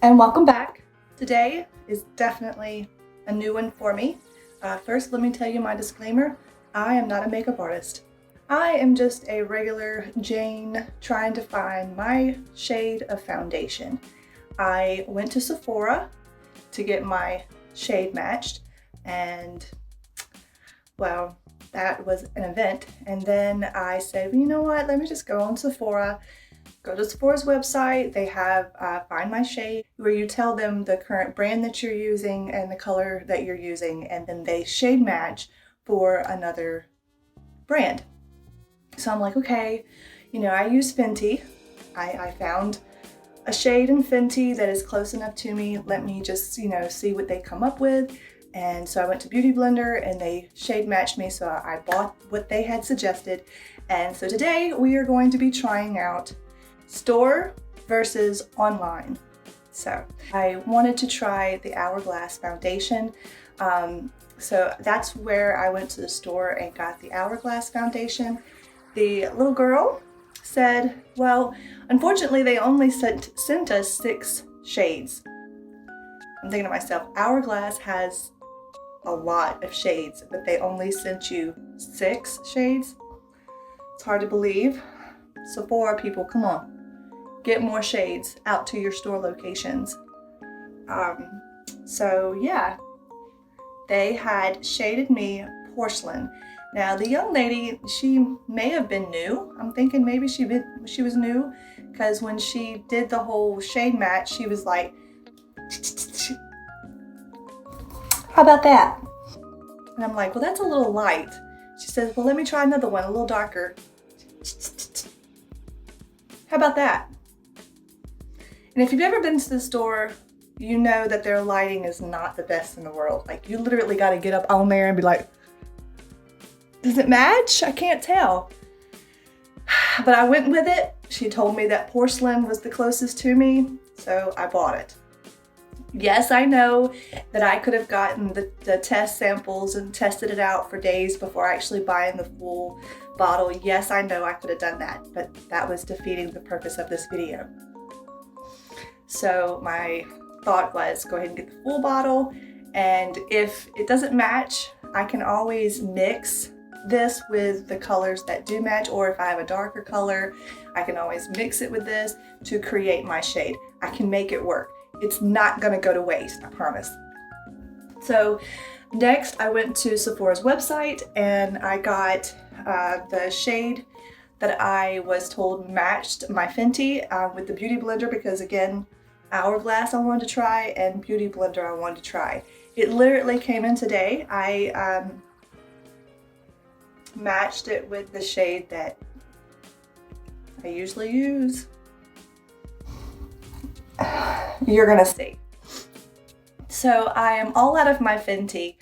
And welcome back. Today is definitely a new one for me. First, let me tell you my disclaimer. I am not a makeup artist. I am just a regular Jane trying to find my shade of foundation. I went to Sephora to get my shade matched, and well, that was an event. And then I said, well, you know what, let me just go on Sephora. Go to Sephora's website. They have Find My Shade, where you tell them the current brand that you're using and the color that you're using, and then they shade match for another brand. So I'm like, okay, I use Fenty. I found a shade in Fenty that is close enough to me. Let me just, see what they come up with. And so I went to Beauty Blender and they shade matched me. So I bought what they had suggested. And so today we are going to be trying out store versus online. So I wanted to try the Hourglass foundation. So that's where I went to the store and got the Hourglass foundation. The little girl said, well, unfortunately they only sent us 6 shades. I'm thinking to myself, Hourglass has a lot of shades, but they only sent you 6 shades? It's hard to believe. Sephora people, come on. Get more shades out to your store locations. So yeah, they had shaded me porcelain. Now the young lady, she may have been new. I'm thinking maybe she was new, because when she did the whole shade match, she was like, how about that? And I'm like, well, that's a little light. She says, well, let me try another one, a little darker. How about that? And if you've ever been to the store, you know that their lighting is not the best in the world. Like, you literally got to get up on there and be like, does it match? I can't tell. But I went with it. She told me that porcelain was the closest to me, so I bought it. Yes, I know that I could have gotten the test samples and tested it out for days before actually buying the full bottle. Yes, I know I could have done that, but that was defeating the purpose of this video. So my thought was, go ahead and get the full bottle, and if it doesn't match, I can always mix this with the colors that do match, or if I have a darker color, I can always mix it with this to create my shade. I can make it work. It's not gonna go to waste, I promise. So next I went to Sephora's website and I got the shade that I was told matched my Fenty with the Beauty Blender, because again, Hourglass I wanted to try and Beauty Blender I wanted to try. It literally came in today. I matched it with the shade that I usually use. You're gonna see. So I am all out of my Fenty,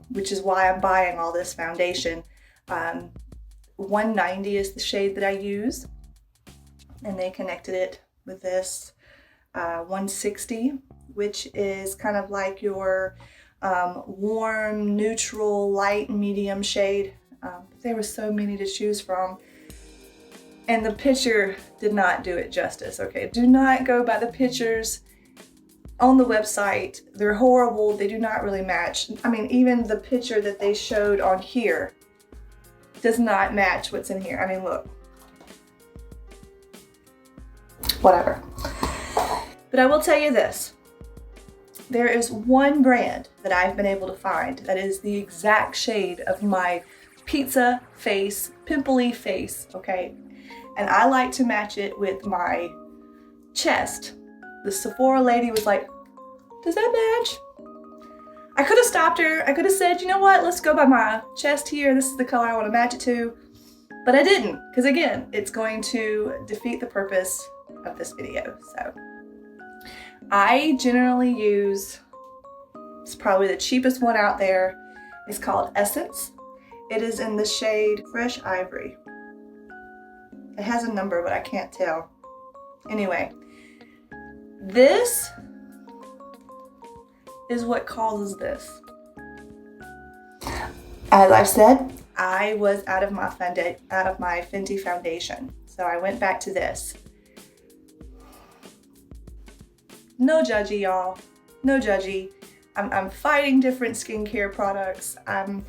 which is why I'm buying all this foundation. 190 is the shade that I use, and they connected it with this 160, which is kind of like your warm, neutral, light, medium shade. There were so many to choose from, and the picture did not do it justice. Okay, do not go by the pictures on the website. They're horrible. They do not really match. I mean, even the picture that they showed on here does not match what's in here. I mean, look. Whatever. But I will tell you this. There is one brand that I've been able to find that is the exact shade of my pizza face, pimply face, okay? And I like to match it with my chest. The Sephora lady was like, does that match? I could have stopped her. I could have said, you know what, let's go by my chest here. This is the color I want to match it to. But I didn't, because again, it's going to defeat the purpose of this video. So I generally use, it's probably the cheapest one out there. It's called Essence. It is in the shade Fresh Ivory. It has a number, but I can't tell. Anyway, this is what causes this. As I said, I was out of my Fenty foundation, so I went back to this. No judgy, y'all. No judgy. I'm fighting different skincare products. I'm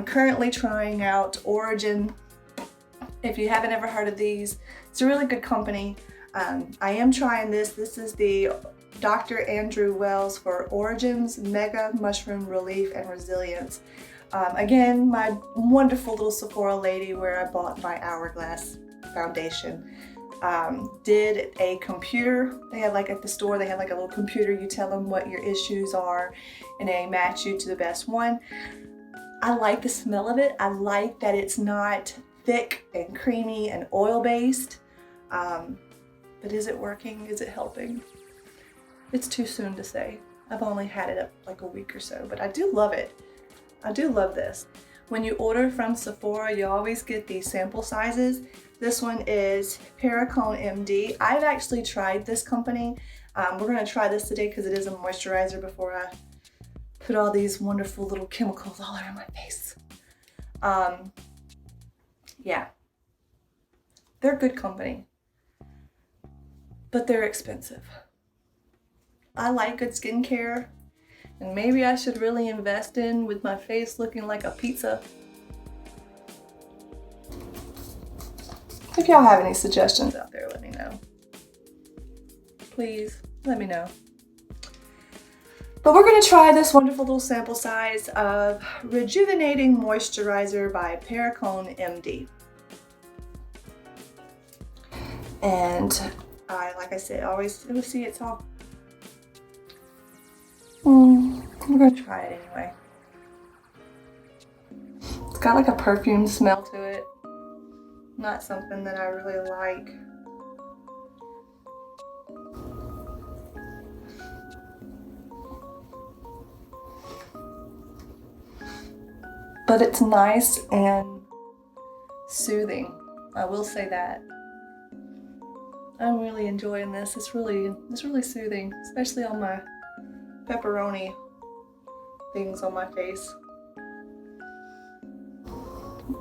currently trying out Origin. If you haven't ever heard of these, it's a really good company. I am trying this. This is the Dr. Andrew Wells for Origin's Mega Mushroom Relief and Resilience. Again, my wonderful little Sephora lady where I bought my Hourglass foundation did a computer. They have like at the store, they have like a little computer. You tell them what your issues are and they match you to the best one. I like the smell of it. I like that it's not thick and creamy and oil-based. But is it working? Is it helping? It's too soon to say. I've only had it up like a week or so, but I do love it. I do love this. When you order from Sephora, you always get these sample sizes. This one is Perricone MD. I've actually tried this company. We're gonna try this today because it is a moisturizer before I put all these wonderful little chemicals all over my face. Yeah, they're good company, but they're expensive. I like good skincare, and maybe I should really invest in with my face looking like a pizza. If y'all have any suggestions out there, let me know. Please, let me know. But we're gonna try this wonderful little sample size of Rejuvenating Moisturizer by Perricone MD. And like I said, always see it's all. We're gonna try it anyway. It's got like a perfume smell to it. Not something that I really like. But it's nice and soothing. I will say that. I'm really enjoying this. It's really soothing, especially on my pepperoni things on my face.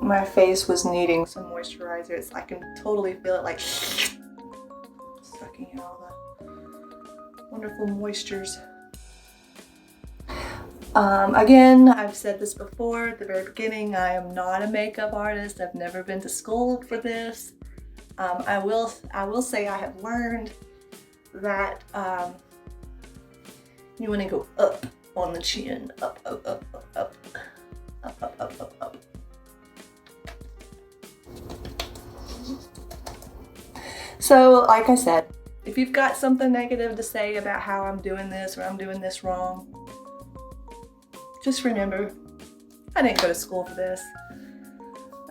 My face was needing some moisturizer. It's, I can totally feel it like sucking in all the wonderful moistures. Again, I've said this before at the very beginning, I am not a makeup artist. I've never been to school for this. I will say I have learned that you want to go up on the chin, up, up, up, up, up, up, up, up, up, up. So, like I said, if you've got something negative to say about how I'm doing this or I'm doing this wrong, just remember, I didn't go to school for this.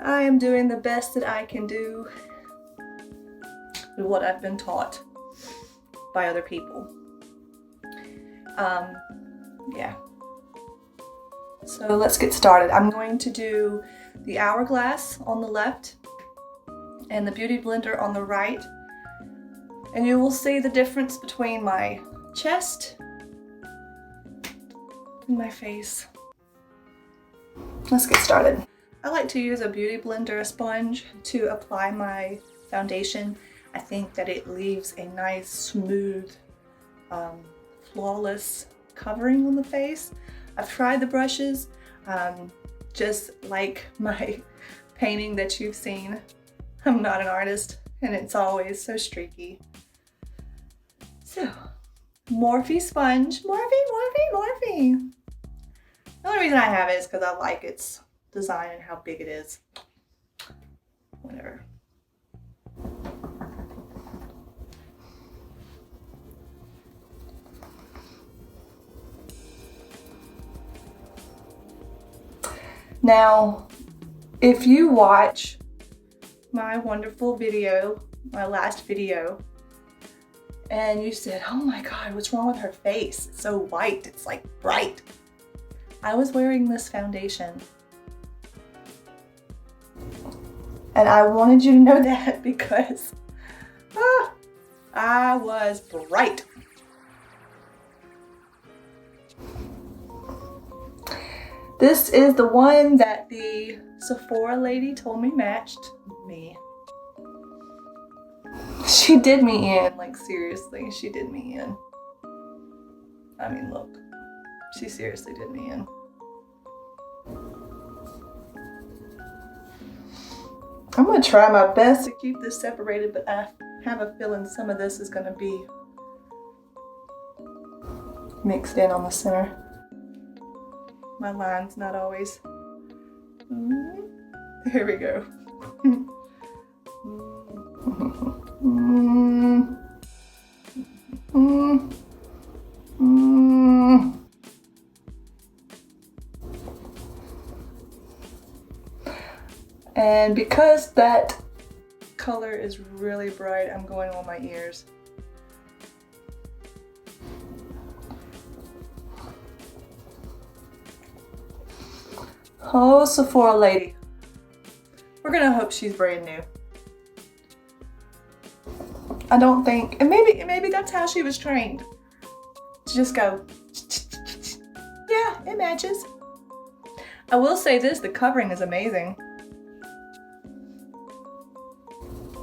I am doing the best that I can do with what I've been taught by other people. Yeah. So let's get started. I'm going to do the Hourglass on the left and the Beauty Blender on the right. And you will see the difference between my chest and my face. Let's get started. I like to use a Beauty Blender sponge to apply my foundation. I think that it leaves a nice, smooth, flawless covering on the face. I've tried the brushes, just like my painting that you've seen. I'm not an artist and it's always so streaky. So, Morphe sponge, Morphe. The only reason I have it is because I like its design and how big it is. Whatever. Now, if you watch my wonderful video, my last video, and you said, oh my God, what's wrong with her face? It's so white, it's like bright. I was wearing this foundation. And I wanted you to know that because I was bright. This is the one that the Sephora lady told me matched me. She did me in, like seriously, she did me in. I mean, look, she seriously did me in. I'm gonna try my best to keep this separated, but I have a feeling some of this is gonna be mixed in on the center. My line's not always. Here we go. And because that color is really bright, I'm going on my ears. Oh, Sephora lady. We're gonna hope she's brand new. I don't think, and maybe that's how she was trained. To just go, yeah, it matches. I will say this, the covering is amazing.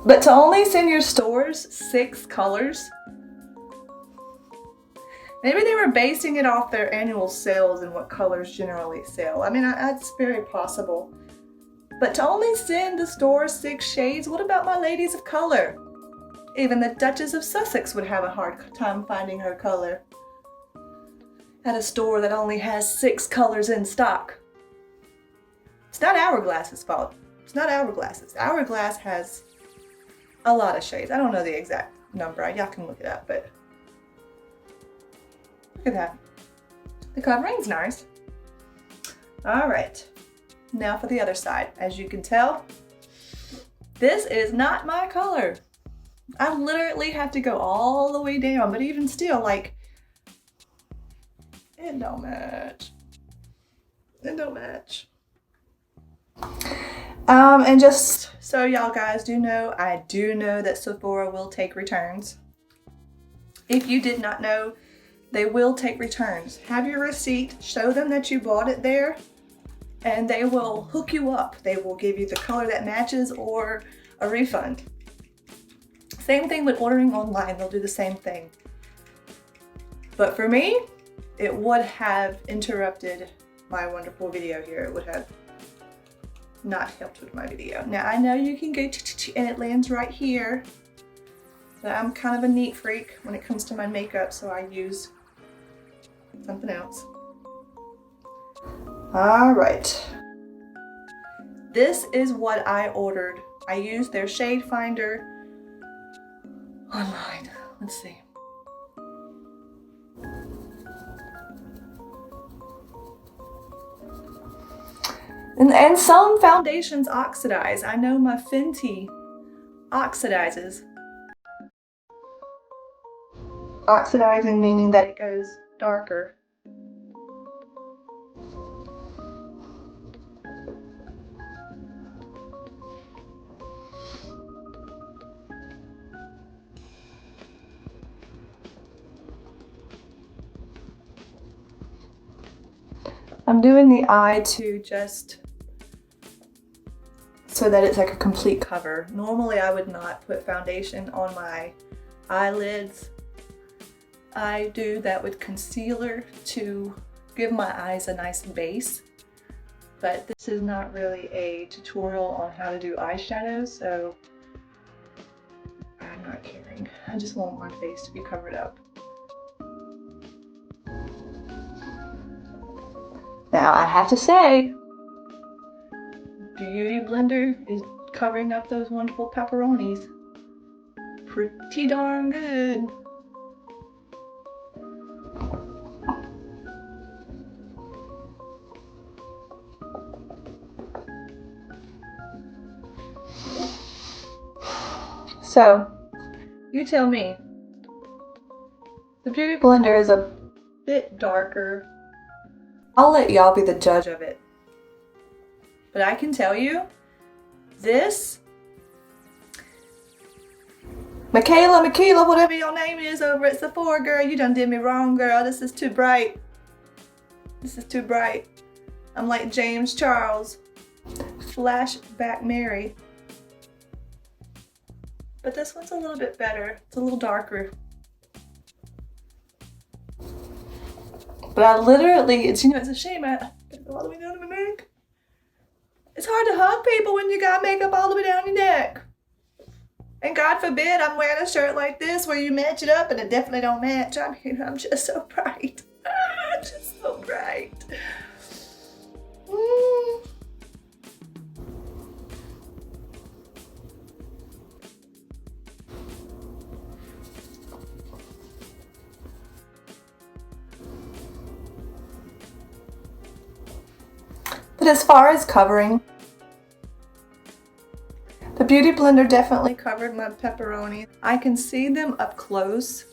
But to only send your stores 6 colors, maybe they were basing it off their annual sales and what colors generally sell. I mean, that's very possible. But to only send the store 6 shades, what about my ladies of color? Even the Duchess of Sussex would have a hard time finding her color at a store that only has 6 colors in stock. It's not Hourglass's fault. It's not Hourglass's. Hourglass has a lot of shades. I don't know the exact number. Y'all can look it up, but look at that. The covering's nice. All right, now for the other side. As you can tell, this is not my color. I literally have to go all the way down, but even still, like, it don't match. It don't match. And just so y'all guys do know, I do know that Sephora will take returns. If you did not know, they will take returns. Have your receipt, show them that you bought it there, and they will hook you up. They will give you the color that matches or a refund. Same thing with ordering online, they'll do the same thing. But for me, it would have interrupted my wonderful video here. It would have not helped with my video. Now I know you can go and it lands right here, but I'm kind of a neat freak when it comes to my makeup, so I use something else. All right. This is what I ordered. I used their shade finder online. Let's see. And some foundations oxidize. I know my Fenty oxidizes. Oxidizing meaning that it goes darker. I'm doing the eye to just so that it's like a complete cover. Normally I would not put foundation on my eyelids. I do that with concealer to give my eyes a nice base. But this is not really a tutorial on how to do eyeshadow, so I'm not caring. I just want my face to be covered up. Now I have to say, Beauty Blender is covering up those wonderful pepperonis pretty darn good. So, you tell me, the Beauty Blender is a bit darker. I'll let y'all be the judge of it. But I can tell you, this, Michaela, whatever your name is over at Sephora, girl, you done did me wrong, girl. This is too bright. This is too bright. I'm like James Charles, Flashback Mary. But this one's a little bit better. It's a little darker. But I literally, it's a shame. I go all the way down to my neck. It's hard to hug people when you got makeup all the way down your neck. And God forbid I'm wearing a shirt like this where you match it up and it definitely don't match. I mean, I'm just so bright. Just so bright. But as far as covering, the Beauty Blender definitely covered my pepperoni. I can see them up close.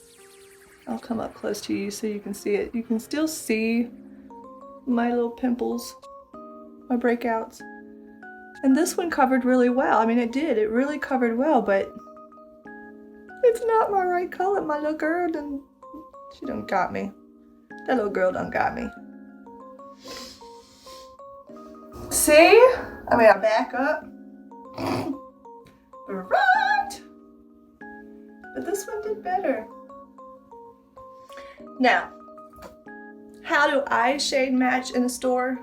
I'll come up close to you so you can see it. You can still see my little pimples, my breakouts. And this one covered really well. I mean, it did. It really covered well, but it's not my right color. My little girl she done got me. That little girl done got me. See? I mean, I back up. Right. But this one did better. Now, how do I shade match in a store?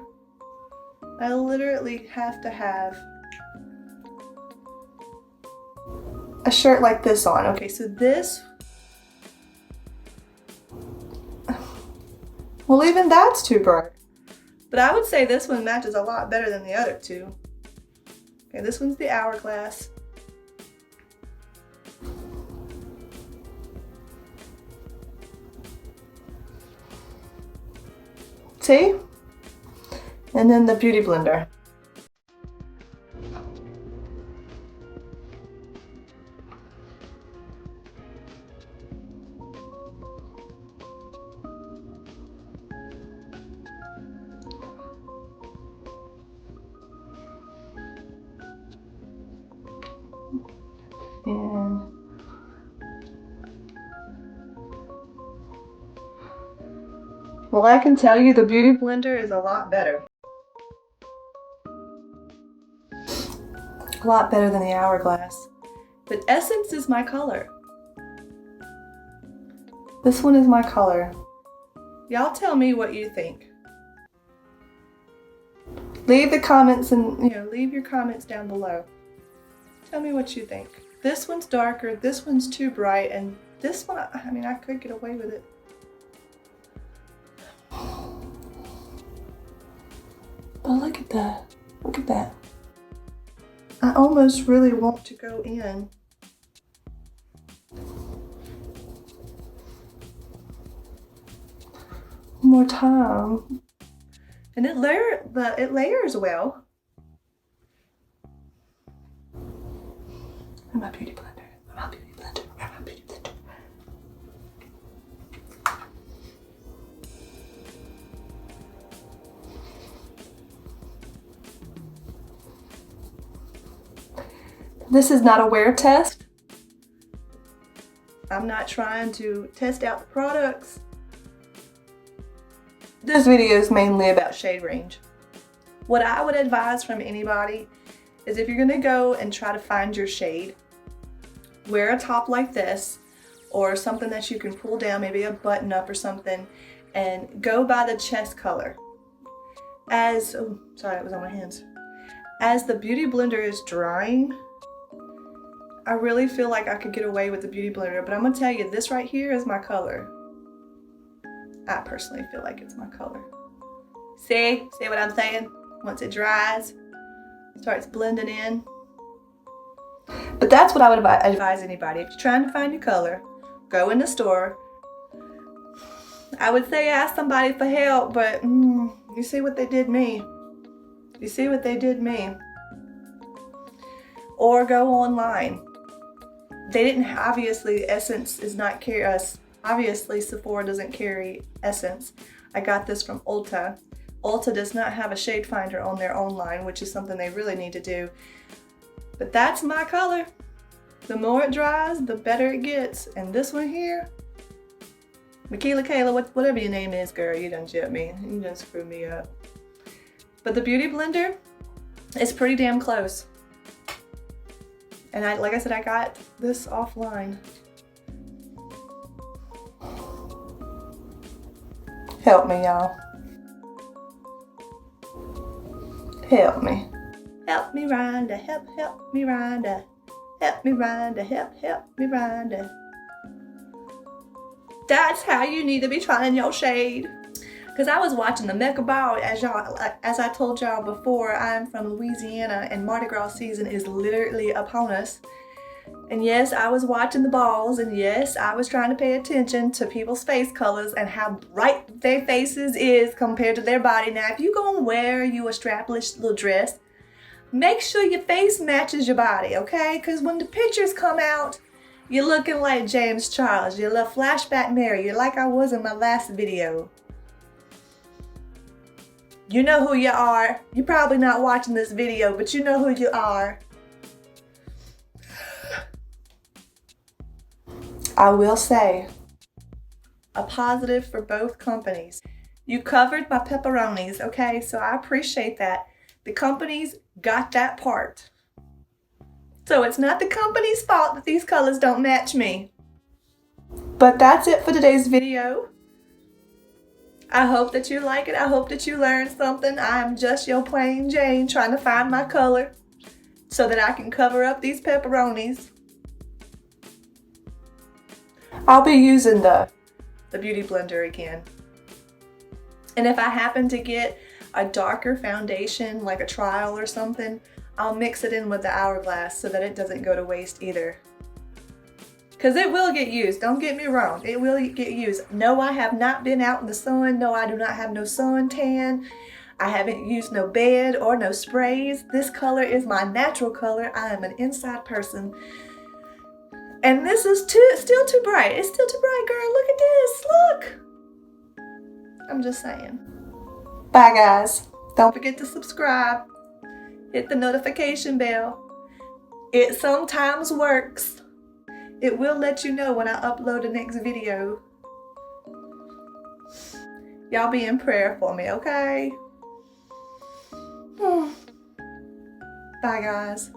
I literally have to have a shirt like this on. Okay, so this, well, even that's too bright. But I would say this one matches a lot better than the other two. Okay, this one's the Hourglass. See? And then the Beauty Blender. And well, I can tell you the Beauty Blender is a lot better. A lot better than the Hourglass. But Essence is my color. This one is my color. Y'all tell me what you think. Leave the comments and, leave your comments down below. Tell me what you think. This one's darker, this one's too bright, and this one, I mean, I could get away with it. But look at that. Look at that. I almost really want to go in. One more time. And it layers well. And my Beauty Blender. My Beauty Blender. My Beauty Blender. This is not a wear test. I'm not trying to test out the products. This video is mainly about shade range. What I would advise from anybody is if you're gonna go and try to find your shade, wear a top like this or something that you can pull down, maybe a button up or something, and go by the chest color. Oh, sorry, it was on my hands. As the Beauty Blender is drying, I really feel like I could get away with the Beauty Blender, but I'm gonna tell you, this right here is my color. I personally feel like it's my color. See what I'm saying? Once it dries, it starts blending in. But that's what I would advise anybody. If you're trying to find your color, go in the store. I would say ask somebody for help, but you see what they did me. You see what they did me. Or go online. They didn't, obviously Essence is not carry us. Obviously Sephora doesn't carry Essence. I got this from Ulta. Ulta does not have a shade finder on their own line, which is something they really need to do. But that's my color. The more it dries, the better it gets. And this one here, Michaela Kayla, whatever your name is, girl, you done jipped me. You done screwed me up. But the Beauty Blender is pretty damn close. And like I said, I got this offline. Help me, y'all. Help me. Help me, Rhonda. Help me, Rhonda. Help me, Rhonda. Help me, Rhonda. That's how you need to be trying your shade. Because I was watching the Mecca Ball, as I told y'all before, I'm from Louisiana and Mardi Gras season is literally upon us. And yes, I was watching the balls, and yes, I was trying to pay attention to people's face colors and how bright their faces is compared to their body. Now, if you gonna wear you a strapless little dress, make sure your face matches your body, okay? Because when the pictures come out, you're looking like James Charles. You're a little flashback Mary. You're like I was in my last video. You know who you are. You're probably not watching this video, but you know who you are. I will say a positive for both companies. You covered my pepperonis, okay? So I appreciate that. The companies got that part. So it's not the company's fault that these colors don't match me. But that's it for today's video. I hope that you like it. I hope that you learned something. I'm just your plain Jane trying to find my color so that I can cover up these pepperonis. I'll be using the Beauty Blender again. And if I happen to get a darker foundation, like a trial or something, I'll mix it in with the Hourglass so that it doesn't go to waste either. Because it will get used, don't get me wrong, it will get used. No, I have not been out in the sun. No, I do not have no suntan. I haven't used no bed or no sprays. This color is my natural color. I am an inside person. And this is still too bright. It's still too bright, girl. Look at this. Look. I'm just saying. Bye, guys. Don't forget to subscribe. Hit the notification bell. It sometimes works. It will let you know when I upload the next video. Y'all be in prayer for me, okay? Bye, guys.